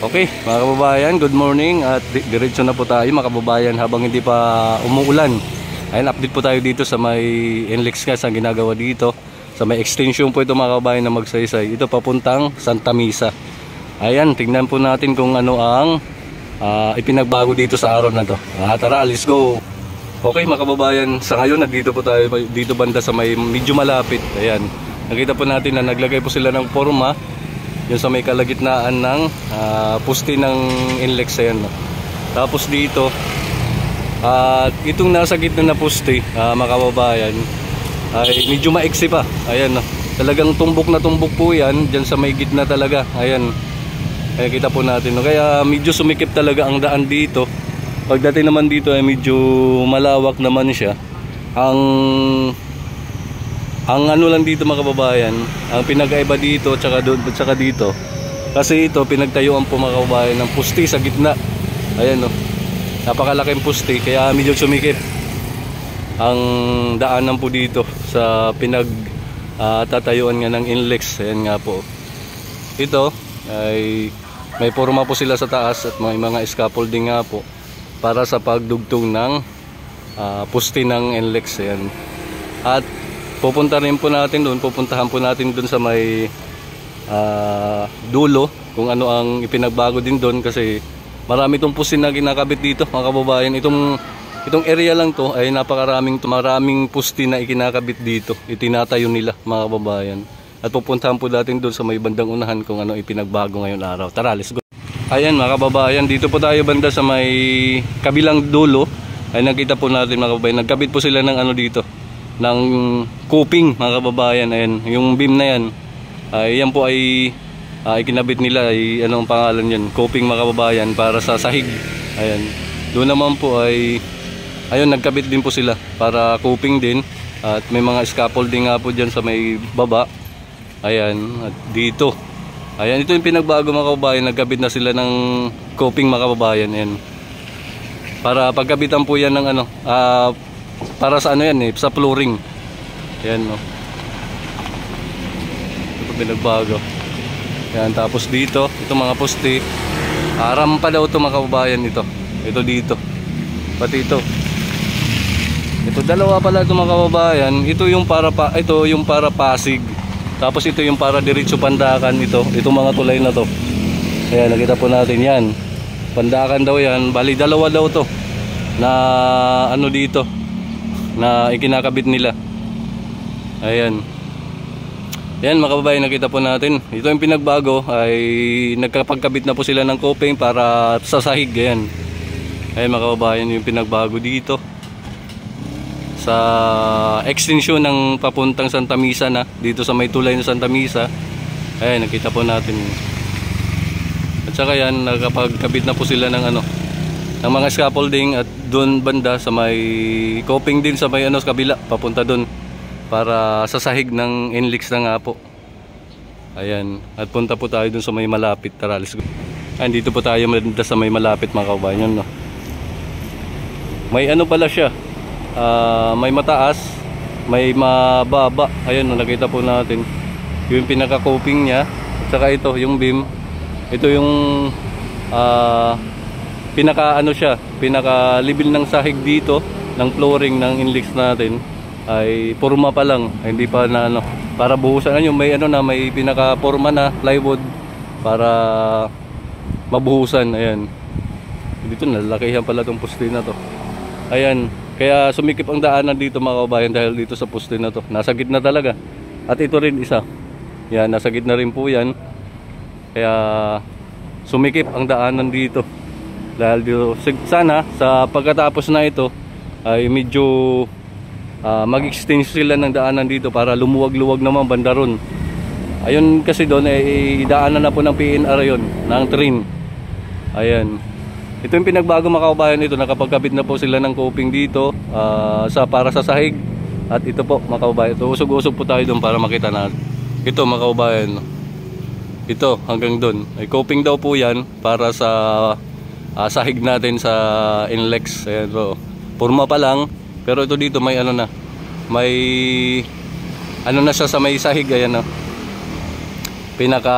Okay, mga kababayan, good morning at diretso na po tayo mga kababayan habang hindi pa umuulan. Ayun, update po tayo dito sa may NLEX gas ang ginagawa dito. Sa may extension po ito mga kababayan na Magsaysay. Ito papuntang Santa Misa. Ayan, tingnan po natin kung ano ang ipinagbago dito sa araw na to. Tara, let's go! Okay mga kababayan, sa ngayon nandito po tayo dito banda sa may medyo malapit. Ayan, nakita po natin na naglagay po sila ng forma yun sa may kalagitnaan ng puste ng NLEX. Ayan, no? Tapos dito itong nasa gitna na puste mga kababayan ay medyo maiksi pa. Ayan, no? Talagang tumbok na tumbok po yan dyan sa may gitna talaga. Ayan, ay kita po natin, no? Kaya medyo sumikip talaga ang daan dito. Pagdating naman dito ay medyo malawak naman siya. Ang ano lang dito mga kababayan, ang pinagkaiba dito tsaka doon tsaka dito, kasi ito pinagtayuan po mga kababayan ng puste sa gitna. Ayan, no, napakalaking puste kaya medyo sumikip ang daanan po dito sa tatayuan nga ng NLEX. Ayan nga po, ito ay may forma po sila sa taas at may mga scaffolding nga po para sa pagdugtong ng puste ng NLEX. Ayan, at pupuntahan po natin doon sa may dulo kung ano ang ipinagbago din doon, kasi marami itong puste na kinakabit dito mga kababayan. Itong area lang to ay maraming puste na ikinakabit dito, itinatayo nila mga kababayan. At pupuntahan po natin doon sa may bandang unahan kung ano ipinagbago ngayong araw. Tara, let's go! Ayan mga kababayan, dito po tayo banda sa may kabilang dulo. Ay nakita po natin mga kababayan, nagkabit po sila ng ano dito, ng coping mga kababayan. Ayan, yung beam na yan, yan po ay ikinabit nila ay anong pangalan yan, coping mga kababayan, para sa sahig. Ayan, doon naman po ay ayun, nagkabit din po sila para coping din, at may mga scaffolding nga po dyan sa may baba. Ayan, at dito, ayan, ito yung pinagbago mga kababayan, nagkabit na sila ng coping mga kababayan. Ayan, para pagkabitan po yan ng ano, para sa ano yan sa flooring. Ayan, no, ito pinagbago. Ayan, tapos dito, ito mga poste, rampa daw ito mga kababayan. Ito dito, pati ito dalawa pala ito mga kababayan. Ito yung para Pasig, tapos ito yung para diretso Pandakan. Itong mga tulay na to. Ayan, nakita po natin yan, Pandakan daw yan. Bali dalawa daw to na ano dito na ikinakabit nila. Ayan, yan mga kababayan, nakita po natin. Ito yung pinagbago, ay nagkapagkabit na po sila ng coping para sa sahig. Ayan, ayan mga kababayan, yung pinagbago dito sa extension ng papuntang Santa Misa na dito sa may tulay ng Santa Misa. Ayan, nakita po natin. At saka yan, nakapagkabit na po sila ng ano, ng mga scaffolding, at doon banda sa may coping din sa may ano sa kabila, papunta doon para sa sahig ng NLEX na nga po. Ayan, at punta po tayo doon sa may malapit. Tara, let's go. Ayan, dito po tayo sa may malapit mga kababayan, no? May ano pala siya, may mataas, may mababa. Ayan, no, nakita po natin yung pinaka coping niya, at saka ito yung beam. Ito yung pinaka ano siya, pinaka level ng sahig dito ng flooring ng NLEX natin ay forma pa lang, hindi pa na ano, para buhusan. Yung may ano na, may pinaka forma na plywood para mabuhusan. Ayan, dito nalalakihan pala tong poste na to. Ayan, kaya sumikip ang daanan dito mga kababayan dahil dito sa poste na to, nasa gitna talaga. At ito rin isa, yan, nasa gitna rin po yan, kaya sumikip ang daanan dito. Dahil dito, sana sa pagkatapos na ito ay medyo mag-extend sila ng daanan dito para lumuwag-luwag naman banda ron. Ayun, kasi doon ay daanan na po ng PNR yon, ng train. Ayan, ito yung pinagbago mga kababayan. Ito, nakapagkabit na po sila ng coping dito para sa sahig. At ito po mga kababayan, ito, usog-usog po tayo doon para makita natin. Ito mga kababayan, ito hanggang doon ay coping daw po yan para sa sahig natin sa NLEX. Ayan, so, forma pa lang, pero ito dito may ano na, may ano na siya sa may sahig. Ayan, no, pinaka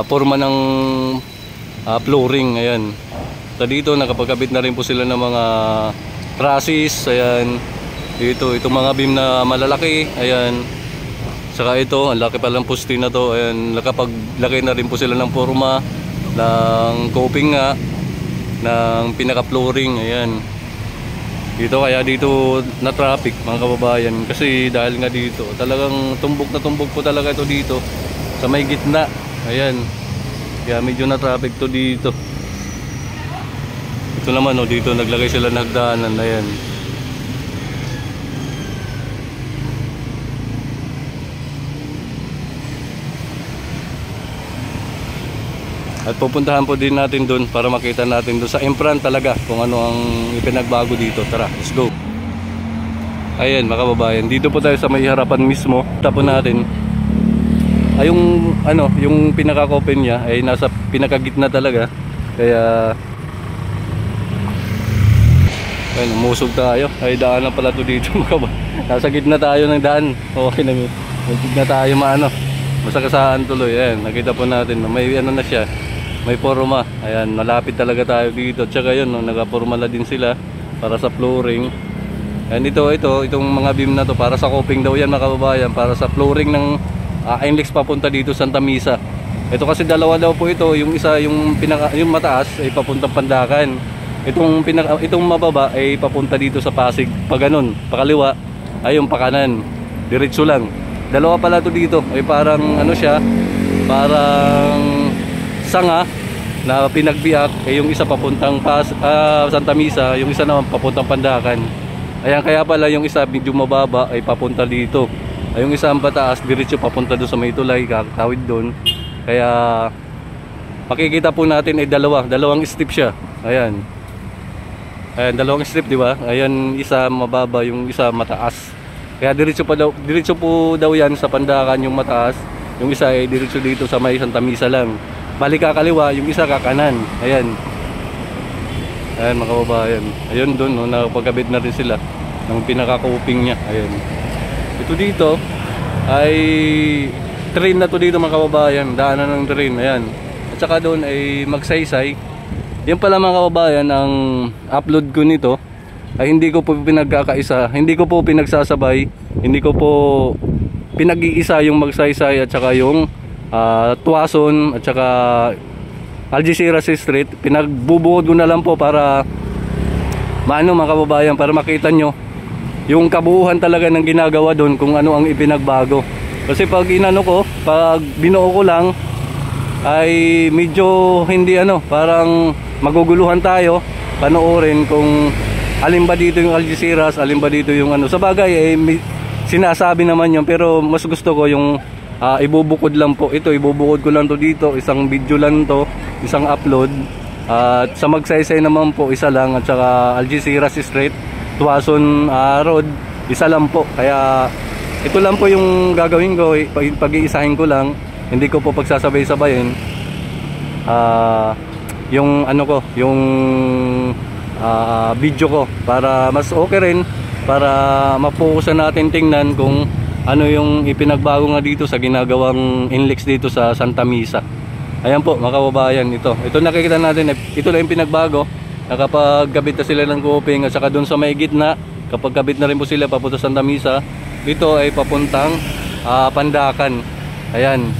forma ng flooring. Ayan. So dito nakapagkabit na rin po sila ng mga trusses. Ayan. Dito itong mga beam na malalaki. Ayan. Saka ito, ang laki pa lang poste na to. Ayan, nakapaglagay na rin po sila ng forma ng coping nga ng pinaka flooring. Ayan. Dito kaya dito na traffic mga kababayan, kasi dahil nga dito talagang tumbok na tumbok po talaga ito dito sa may gitna. Ayan. Kaya medyo na traffic to dito. Ito naman oh, dito naglagay sila ng hagdanan. Ayan. At pupuntahan po din natin doon para makita natin doon sa implant talaga kung ano ang ipinagbago dito. Tara, let's go. Ayan mga kababayan, dito po tayo sa may harapan mismo. Tapo natin ay yung ano, yung pinaka-open niya ay nasa pinakagitna talaga. Kaya ayun, umusog tayo. Ay daanan pala to dito mga kababayan. Nasa gitna tayo ng daan. Okay na yun. Gitna tayo maano. Masakasaan tuloy. Ayan, nakita po natin may ano na siya. May forma. Ayan, malapit talaga tayo dito. Tsaka yun, no, nagaporma na din sila para sa flooring. Ayan, itong mga beam na to para sa coping daw yan mga kababayan. Para sa flooring ng NLEX papunta dito Santa Misa. Ito kasi dalawa daw po ito. Yung isa, yung mataas ay papuntang Pandacan. Itong mababa ay papunta dito sa Pasig. Pag ganun, pakaliwa ay yung pakanan. Diretso lang. Dalawa pala to dito. Ay parang ano siya, parang sanga na pinagbiak. Yung isa papuntang Santa Misa, yung isa naman papuntang Pandacan. Ayan, kaya pala yung isa medyo mababa ay papunta dito. Ay yung isa ang pataas, diretso papunta doon sa may tulay, kakatawid doon. Kaya makikita po natin ay dalawang step siya. Ayan. Ayan, dalawang step, di ba? Ayan, isa mababa, yung isa mataas. Kaya diretso po daw yan sa Pandacan yung mataas. Yung isa ay diretso dito sa may Santa Misa lang. Balik kakaliwa, yung isa kakanan. Ayan. Ayan mga kababayan. Ayun doon, no, nakapagkabit na rin sila ng pinaka-coping niya. Ayan. Ito dito ay train na to dito mga kababayan. Daanan ng train. Ayan. At saka doon ay magsaysay. Yan pala mga kababayan, ang upload ko nito ay hindi ko po pinagkakaisa, hindi ko po pinagsasabay, hindi ko po pinag-iisa yung magsaysay at saka yung Tuason at saka Algeciras Street. Pinagbubuod ko na lang po para maano mga kababayan, para makita nyo yung kabuuhan talaga ng ginagawa doon, kung ano ang ipinagbago. Kasi pag inano ko, pag binuo ko lang ay medyo hindi ano, parang maguguluhan tayo panoorin kung alin ba dito yung Algeciras, alin ba dito yung ano. Sa bagay eh, sinasabi naman yun, pero mas gusto ko yung ibubukod lang po. Ito, ibubukod ko lang to dito, isang video lang to, isang upload. At sa magsaysay naman po, isa lang. At saka Algeciras Street, Tuason Road, isa lang po. Kaya ito lang po yung gagawin ko, pag-iisahin ko lang. Hindi ko po pagsasabay-sabayin yung ano ko, yung video ko, para mas okay rin, para mapokusan natin tingnan kung ano yung ipinagbago nga dito sa ginagawang NLEX dito sa Santa Misa. Ayan po mga kababayan, ito nakikita natin, ito lang yung pinagbago. Nakapagkabit na sila ng coping, at saka doon sa may gitna, kapag kabit na rin po sila papunta Santa Misa, dito ay papuntang Pandacan. Ayan,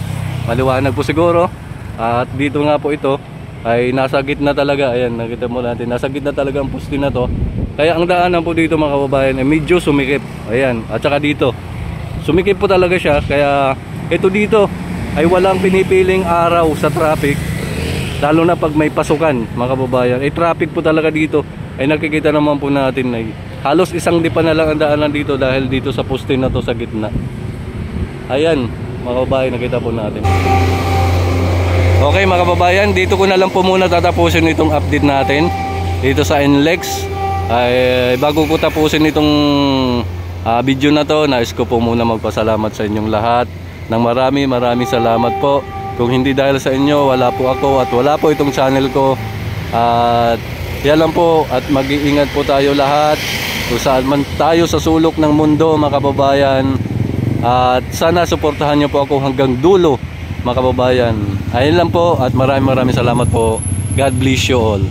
maliwanag po siguro. At dito nga po ito ay nasa gitna talaga. Ayan, nakita mo natin, nasa gitna talaga ang poste na to. Kaya ang daanan po dito mga kababayan ay medyo sumikip. Ayan, at saka dito sumikip po talaga siya. Kaya ito dito ay walang pinipiling araw sa traffic, lalo na pag may pasukan mga kababayan. Traffic po talaga dito. Ay nakikita naman po natin ay halos isang dipa na lang ang daanan dito dahil dito sa poste na to sa gitna. Ayan mga kababayan, nakita po natin. Okay mga kababayan, dito ko na lang po muna tatapusin itong update natin dito sa NLEX. Ay bago ko tapusin itong video na to, nais ko po muna magpasalamat sa inyong lahat ng maraming salamat po. Kung hindi dahil sa inyo, wala po ako at wala po itong channel ko. At yan lang po, at mag-iingat po tayo lahat kung saan man tayo sa sulok ng mundo mga kababayan. At sana suportahan nyo po ako hanggang dulo mga kababayan. Ayun lang po at maraming salamat po. God bless you all.